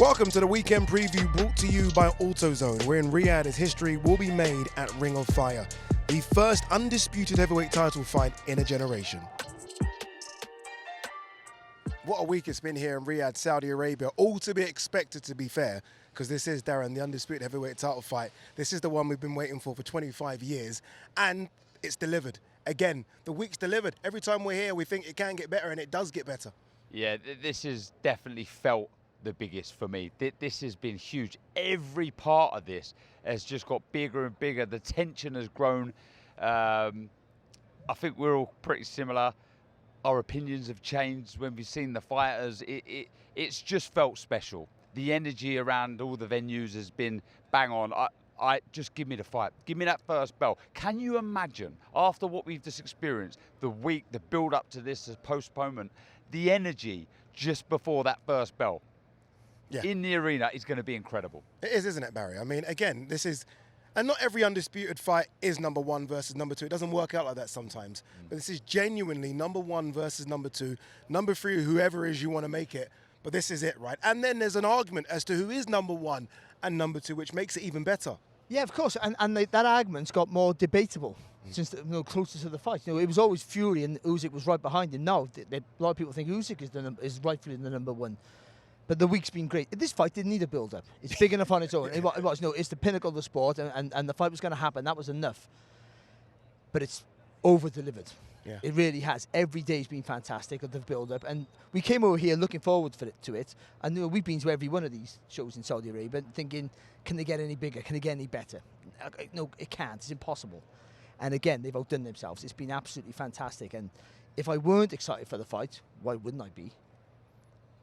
Welcome to the weekend preview brought to you by AutoZone, where in Riyadh as history will be made at Ring of Fire, the first undisputed heavyweight title fight in a generation. What a week it's been here in Riyadh, Saudi Arabia, all to be expected, to be fair, because this is, Darren, the undisputed heavyweight title fight. This is the one we've been waiting for 25 years, and it's delivered. Again, the week's delivered. Every time we're here, we think it can get better, and it does get better. Yeah, this has definitely felt the biggest for me. This has been huge. Every part of this has just got bigger and bigger. The tension has grown. I think we're all pretty similar. Our opinions have changed when we've seen the fighters. It's just felt special. The energy around all the venues has been bang on. I just give me the fight. Give me that first bell. Can you imagine, after what we've just experienced, the week, the build up to this, the postponement, the energy just before that first bell in the arena is going to be incredible. It is, isn't it, Barry? I mean, again, this is, and not every undisputed fight is number one versus number two. It doesn't work out like that sometimes. But this is genuinely number one versus number two, number three, whoever is you want to make it. But this is it, right? And then there's an argument as to who is number one and number two, which makes it even better. Yeah, of course, and that argument's got more debatable since closer to the fight. It was always Fury and Usyk was right behind him. Now, a lot of people think Usyk is rightfully the number one. But the week's been great. This fight didn't need a build-up. It's big enough on its own. It was. It's the pinnacle of the sport, and the fight was going to happen. That was enough. But it's over-delivered. Yeah. It really has. Every day's been fantastic of the build-up, and we came over here looking forward to it. And we've been to every one of these shows in Saudi Arabia, thinking, can they get any bigger? Can they get any better? No, it can't. It's impossible. And again, they've outdone themselves. It's been absolutely fantastic. And if I weren't excited for the fight, why wouldn't I be?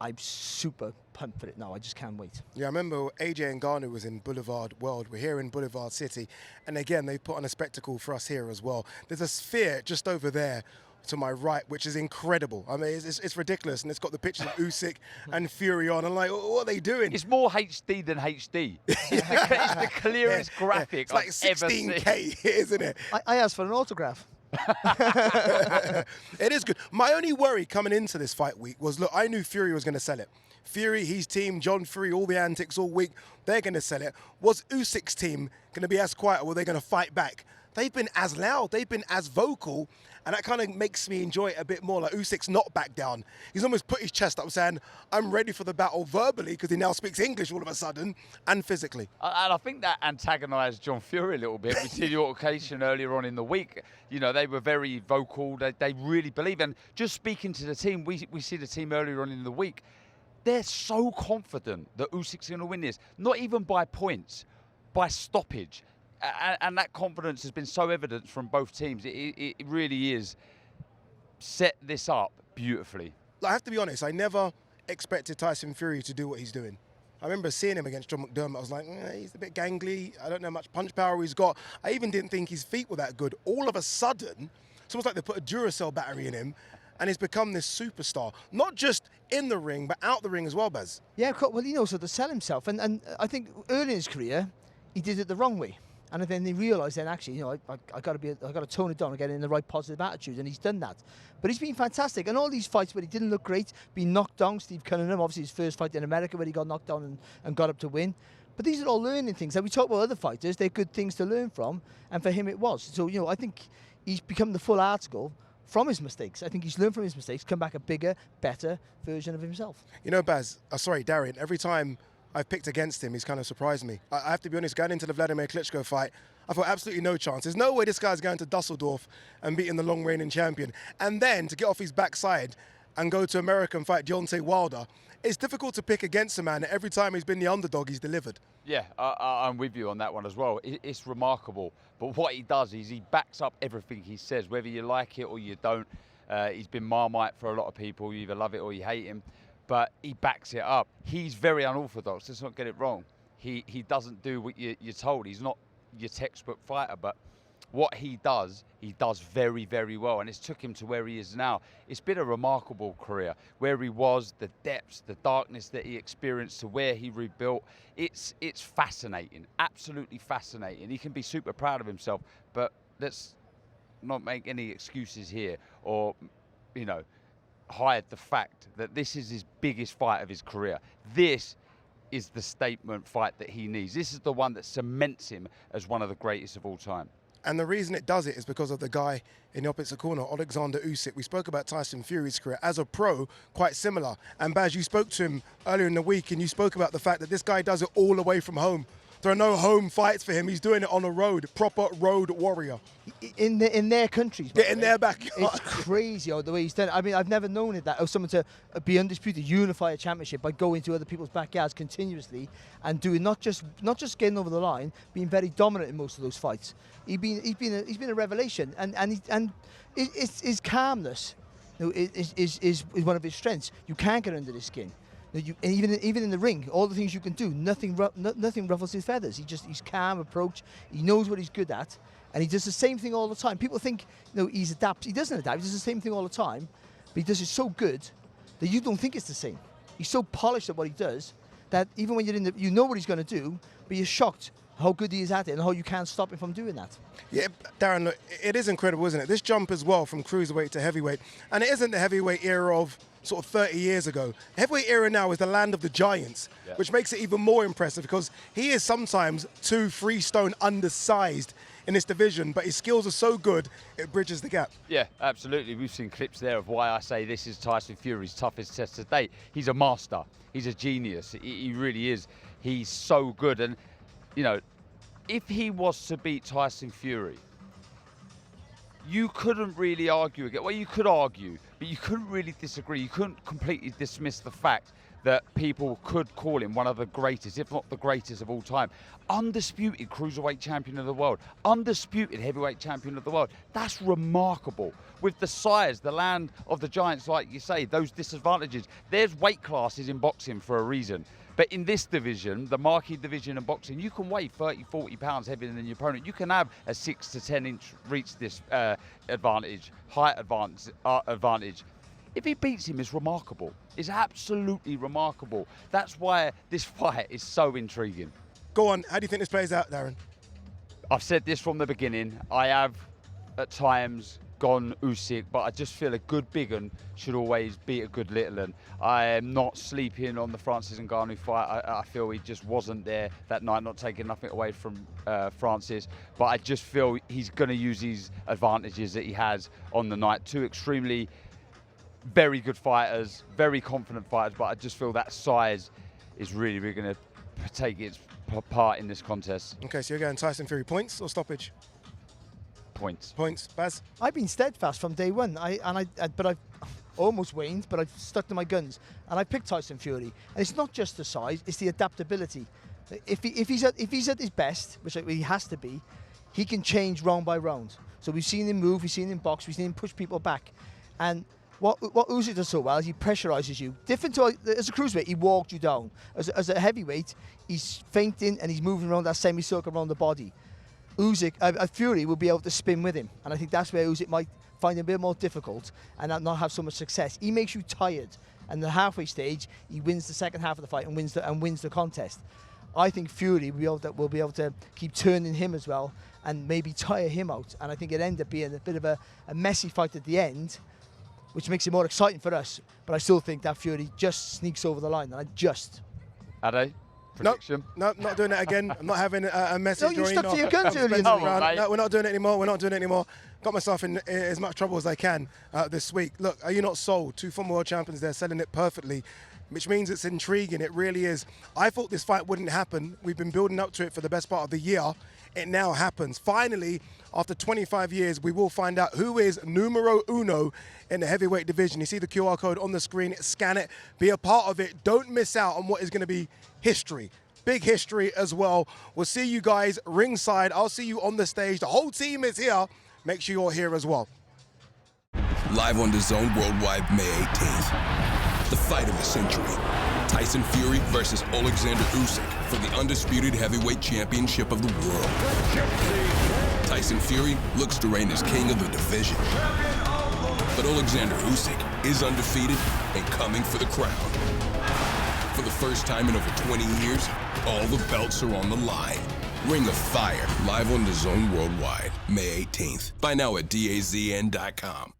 I'm super pumped for it now. I just can't wait. Yeah, I remember AJ Ngannou was in Boulevard World. We're here in Boulevard City. And again, they put on a spectacle for us here as well. There's a sphere just over there to my right, which is incredible. I mean, it's ridiculous. And it's got the pictures of Usyk and Fury on. I'm like, what are they doing? It's more HD than HD. It's the clearest graphic It's like I've ever seen. 16K, isn't it? I asked for an autograph. It is good. My only worry coming into this fight week was, look, I knew Fury was going to sell it. Fury, his team, John Fury, all the antics all week, they're going to sell it. Was Usyk's team going to be as quiet, or were they going to fight back? They've been as loud, they've been as vocal, and that kind of makes me enjoy it a bit more. Like, Usyk's not back down. He's almost put his chest up saying, I'm ready for the battle verbally, because he now speaks English all of a sudden, and physically. And I think that antagonised John Fury a little bit. We see the altercation earlier on in the week. You know, they were very vocal. They really believe. And just speaking to the team, we see the team earlier on in the week. They're so confident that Usyk's going to win this. Not even by points, by stoppage. And that confidence has been so evident from both teams. It really is set this up beautifully. I have to be honest, I never expected Tyson Fury to do what he's doing. I remember seeing him against John McDermott. I was like, he's a bit gangly. I don't know how much punch power he's got. I even didn't think his feet were that good. All of a sudden, it's almost like they put a Duracell battery in him, and he's become this superstar. Not just in the ring, but out the ring as well, Baz. Yeah, well, he knows how to sell himself. And I think early in his career, he did it the wrong way. And then he realised then, actually, I got to tone it down and get in the right positive attitude, and he's done that. But he's been fantastic. And all these fights where he didn't look great, being knocked down, Steve Cunningham, obviously his first fight in America where he got knocked down and got up to win. But these are all learning things. And we talk about other fighters, they're good things to learn from, and for him it was. So, I think he's become the full article from his mistakes. I think he's learned from his mistakes, come back a bigger, better version of himself. Baz, Darren, every time I've picked against him, he's kind of surprised me. I have to be honest, going into the Vladimir Klitschko fight, I thought absolutely no chance. There's no way this guy's going to Dusseldorf and beating the long reigning champion. And then to get off his backside and go to America and fight Deontay Wilder, it's difficult to pick against a man that every time he's been the underdog, he's delivered. Yeah, I'm with you on that one as well. It's remarkable. But what he does is he backs up everything he says, whether you like it or you don't. He's been Marmite for a lot of people. You either love it or you hate him. But he backs it up. He's very unorthodox. Let's not get it wrong. He doesn't do what you're told. He's not your textbook fighter, but what he does very, very well, and it's took him to where he is now. It's been a remarkable career. Where he was, the depths, the darkness that he experienced to where he rebuilt. It's fascinating, absolutely fascinating. He can be super proud of himself, but let's not make any excuses here or, hide the fact that this is his biggest fight of his career. This is the statement fight that he needs. This is the one that cements him as one of the greatest of all time. And the reason it does it is because of the guy in the opposite corner, Alexander Usyk. We spoke about Tyson Fury's career as a pro, quite similar. And Baz, you spoke to him earlier in the week, and you spoke about the fact that this guy does it all away from home. There are no home fights for him. He's doing it on a road, proper road warrior. In their countries. Yeah, in their backyard. It's crazy the way he's done it. I mean, I've never known it that someone to be undisputed, unify a championship by going to other people's backyards continuously and doing not just getting over the line, being very dominant in most of those fights. He's been a revelation, and his calmness, is one of his strengths. You can't get under his skin. Even in the ring, all the things you can do, nothing ruffles his feathers. He's calm approach. He knows what he's good at, and he does the same thing all the time. People think he's adapts. He doesn't adapt. He does the same thing all the time, but he does it so good that you don't think it's the same. He's so polished at what he does that even when you know what he's going to do, but you're shocked how good he is at it and how you can't stop him from doing that. Yeah, Darren, look, it is incredible, isn't it? This jump as well from cruiserweight to heavyweight, and it isn't the heavyweight era of sort of 30 years ago. The heavyweight era now is the land of the giants, which makes it even more impressive because he is sometimes 2-3 stone undersized in this division, but his skills are so good, it bridges the gap. Yeah, absolutely. We've seen clips there of why I say this is Tyson Fury's toughest test to date. He's a master. He's a genius. He really is. He's so good. And, if he was to beat Tyson Fury, you couldn't really argue again. Well, you could argue, but you couldn't really disagree. You couldn't completely dismiss the fact that people could call him one of the greatest, if not the greatest of all time. Undisputed cruiserweight champion of the world, undisputed heavyweight champion of the world. That's remarkable. With the size, the land of the giants, like you say, those disadvantages. There's weight classes in boxing for a reason. But in this division, the marquee division of boxing, you can weigh 30, 40 pounds heavier than your opponent. You can have a 6 to 10 inch reach this advantage, height advantage. If he beats him, it's remarkable. It's absolutely remarkable. That's why this fight is so intriguing. Go on, how do you think this plays out, Darren? I've said this from the beginning. I have, at times, gone Usyk, but I just feel a good big un should always beat a good little un. I am not sleeping on the Francis Ngannou fight. I feel he just wasn't there that night, not taking nothing away from Francis, but I just feel he's going to use these advantages that he has on the night. Two extremely very good fighters, very confident fighters, but I just feel that size is really going to take its part in this contest. Okay, so you're going Tyson Fury, points or stoppage? Points. Points. Baz? I've been steadfast from day one. But I've almost waned, but I've stuck to my guns, and I picked Tyson Fury. And it's not just the size; it's the adaptability. If he's at his best, which he has to be, he can change round by round. So we've seen him move, we've seen him box, we've seen him push people back, and what Usyk does so well is he pressurizes you. Different to as a cruiserweight, he walked you down. As a heavyweight, he's feinting and he's moving around that semicircle around the body. Fury will be able to spin with him, and I think that's where Usyk might find it a bit more difficult and not have so much success. He makes you tired, and the halfway stage, he wins the second half of the fight and wins the contest. I think Fury will be able to keep turning him as well and maybe tire him out, and I think it ended up being a bit of a messy fight at the end, which makes it more exciting for us. But I still think that Fury just sneaks over the line, and Ade? Prediction? No, not doing it again. I'm not having a message. No, you or stuck to your guns earlier in the week. No, we're not doing it anymore. We're not doing it anymore. Got myself in as much trouble as I can this week. Look, are you not sold? 2 former world champions there selling it perfectly, which means it's intriguing. It really is. I thought this fight wouldn't happen. We've been building up to it for the best part of the year. It now happens. Finally, after 25 years, we will find out who is numero uno in the heavyweight division. You see the QR code on the screen. Scan it. Be a part of it. Don't miss out on what is going to be history. Big history as well. We'll see you guys ringside. I'll see you on the stage. The whole team is here. Make sure you're here as well. Live on DAZN Worldwide, May 18th. The fight of the century. Tyson Fury versus Alexander Usyk for the undisputed heavyweight championship of the world. Tyson Fury looks to reign as king of the division. But Alexander Usyk is undefeated and coming for the crown. For the first time in over 20 years, all the belts are on the line. Ring of Fire, live on DAZN Worldwide, May 18th. Buy now at DAZN.com.